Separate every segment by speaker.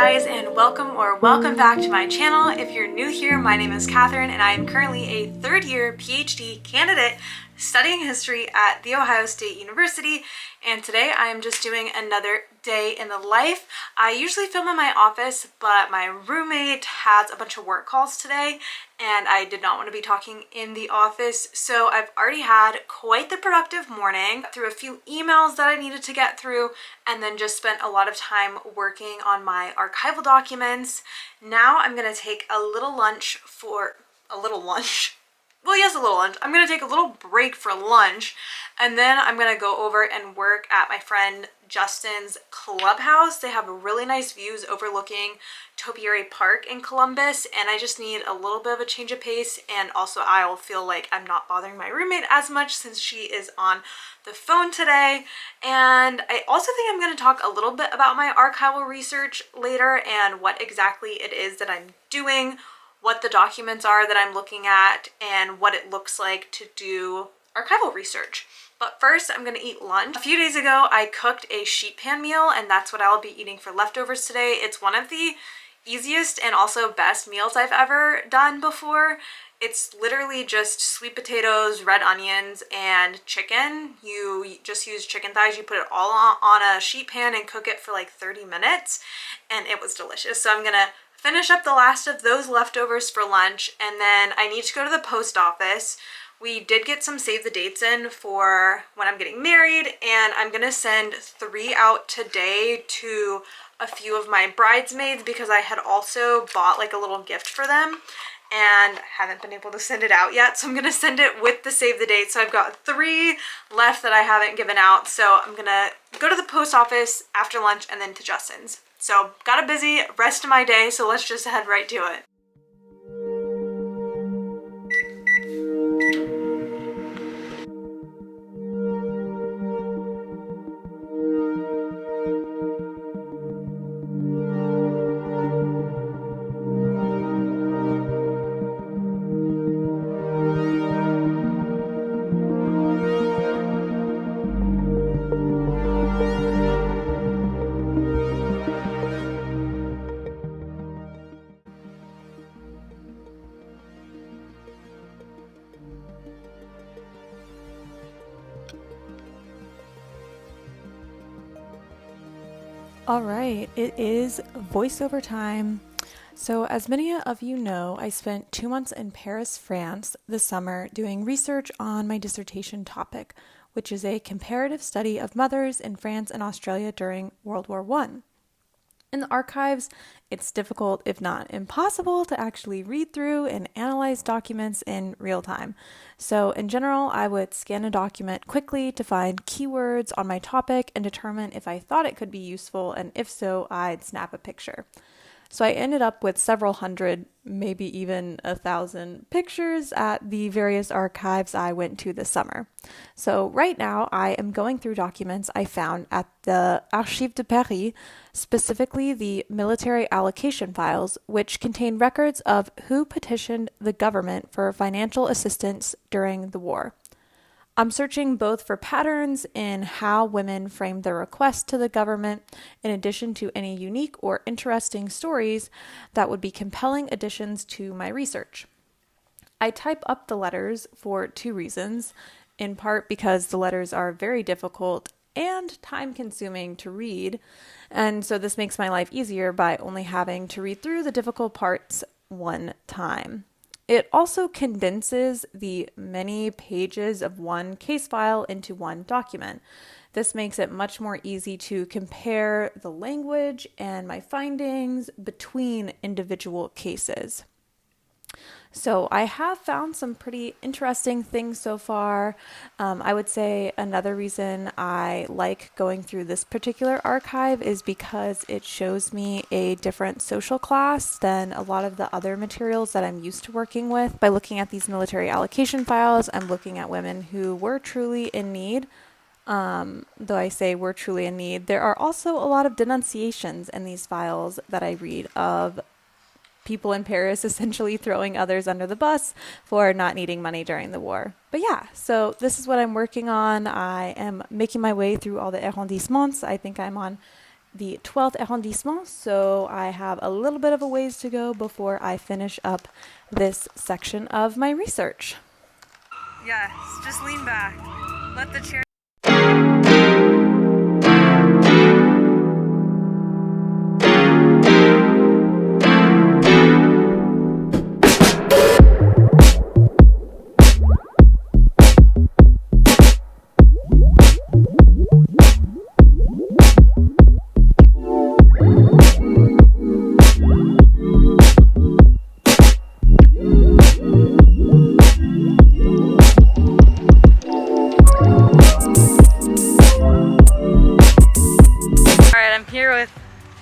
Speaker 1: guys, and welcome back to my channel. If you're new here, my name is Katherine and I am currently a third-year PhD candidate studying history at The Ohio State University, and today I am just doing another day in the life. I usually film in my office, but my roommate has a bunch of work calls today and I did not want to be talking in the office, so I've already had quite the productive morning through a few emails that I needed to get through, and then just spent a lot of time working on my archival documents. Now I'm going to take a little lunch for a little lunch. Well, yes, a little lunch. I'm going to take a little break for lunch, and then I'm going to go over and work at my friend Justin's clubhouse. They have really nice views overlooking Topiary Park in Columbus, and I just need a little bit of a change of pace, and also I'll feel like I'm not bothering my roommate as much since she is on the phone today. And I also think I'm going to talk a little bit about my archival research later and what exactly it is that I'm doing, what the documents are that I'm looking at, and what it looks like to do archival research. But first, I'm going to eat lunch. A few days ago, I cooked a sheet pan meal, and that's what I'll be eating for leftovers today. It's one of the easiest and also best meals I've ever done before. It's literally just sweet potatoes, red onions, and chicken. You just use chicken thighs. You put it all on a sheet pan and cook it for like 30 minutes, and it was delicious. So I'm going to finish up the last of those leftovers for lunch, and then I need to go to the post office. We did get some save the dates in for when I'm getting married, and I'm gonna send 3 out today to a few of my bridesmaids because I had also bought like a little gift for them and haven't been able to send it out yet. So I'm gonna send it with the save the date. So I've got 3 left that I haven't given out. So I'm gonna go to the post office after lunch and then to Justin's. So got a busy rest of my day, so let's just head right to it.
Speaker 2: All right, it is voiceover time. So as many of you know, I spent 2 months in Paris, France this summer doing research on my dissertation topic, which is a comparative study of mothers in France and Australia during World War I. In the archives, it's difficult, if not impossible, to actually read through and analyze documents in real time. So in general, I would scan a document quickly to find keywords on my topic and determine if I thought it could be useful, and if so, I'd snap a picture. So I ended up with several hundred, maybe even 1,000 pictures at the various archives I went to this summer. So right now I am going through documents I found at the Archival de Paris, specifically the military allocation files, which contain records of who petitioned the government for financial assistance during the war. I'm searching both for patterns in how women framed their requests to the government, in addition to any unique or interesting stories that would be compelling additions to my research. I type up the letters for 2 reasons, in part because the letters are very difficult and time-consuming to read, and so this makes my life easier by only having to read through the difficult parts one time. It also condenses the many pages of one case file into one document. This makes it much more easy to compare the language and my findings between individual cases. So I have found some pretty interesting things so far. I would say another reason I like going through this particular archive is because it shows me a different social class than a lot of the other materials that I'm used to working with. By looking at these military allocation files, I'm looking at women who were truly in need. Though I say were truly in need, there are also a lot of denunciations in these files that I read of people in Paris essentially throwing others under the bus for not needing money during the war. But yeah, so this is what I'm working on. I am making my way through all the arrondissements. I think I'm on the 12th arrondissement, so I have a little bit of a ways to go before I finish up this section of my research.
Speaker 1: Yes, just lean back. Let the chair.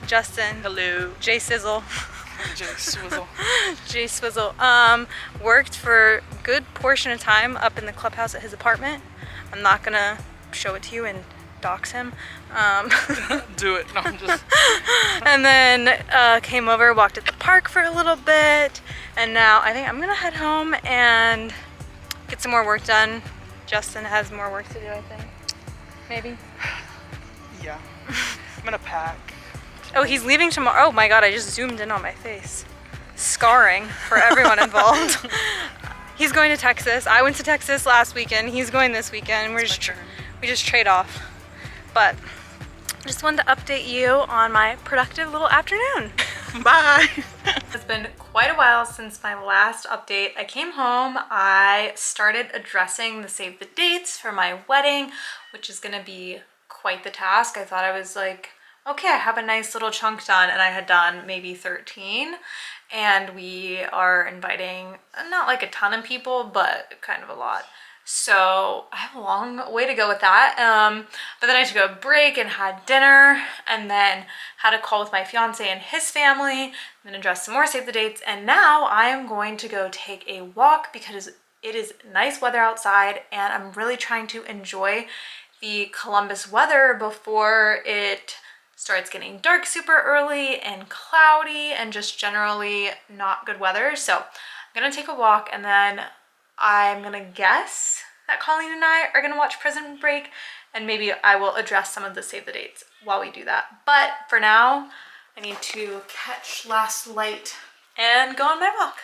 Speaker 1: Justin.
Speaker 3: Hello.
Speaker 1: Jay Sizzle.
Speaker 3: Jay Swizzle.
Speaker 1: Jay Swizzle. Worked for a good portion of time up in the clubhouse at his apartment. I'm not gonna show it to you and dox him.
Speaker 3: Do it. No, I'm just.
Speaker 1: And then came over, walked at the park for a little bit, and now I think I'm gonna head home and get some more work done. Justin has more work to do, I think. Maybe.
Speaker 3: Yeah. I'm gonna pack.
Speaker 1: Oh, he's leaving tomorrow. Oh my god, I just zoomed in on my face. Scarring for everyone involved. He's going to Texas. I went to Texas last weekend. He's going this weekend. We just trade off. But just wanted to update you on my productive little afternoon.
Speaker 3: Bye.
Speaker 1: It's been quite a while since my last update. I came home, I started addressing the save the dates for my wedding, which is gonna be quite the task. I thought I was like, okay, I have a nice little chunk done, and I had done maybe 13, and we are inviting not like a ton of people, but kind of a lot. So I have a long way to go with that. But then I took a break and had dinner, and then had a call with my fiance and his family, and then addressed some more save the dates, and now I am going to go take a walk because it is nice weather outside, and I'm really trying to enjoy the Columbus weather before it starts getting dark super early and cloudy and just generally not good weather. So I'm gonna take a walk, and then I'm gonna guess that Colleen and I are gonna watch Prison Break, and maybe I will address some of the save the dates while we do that. But for now, I need to catch last light and go on my walk.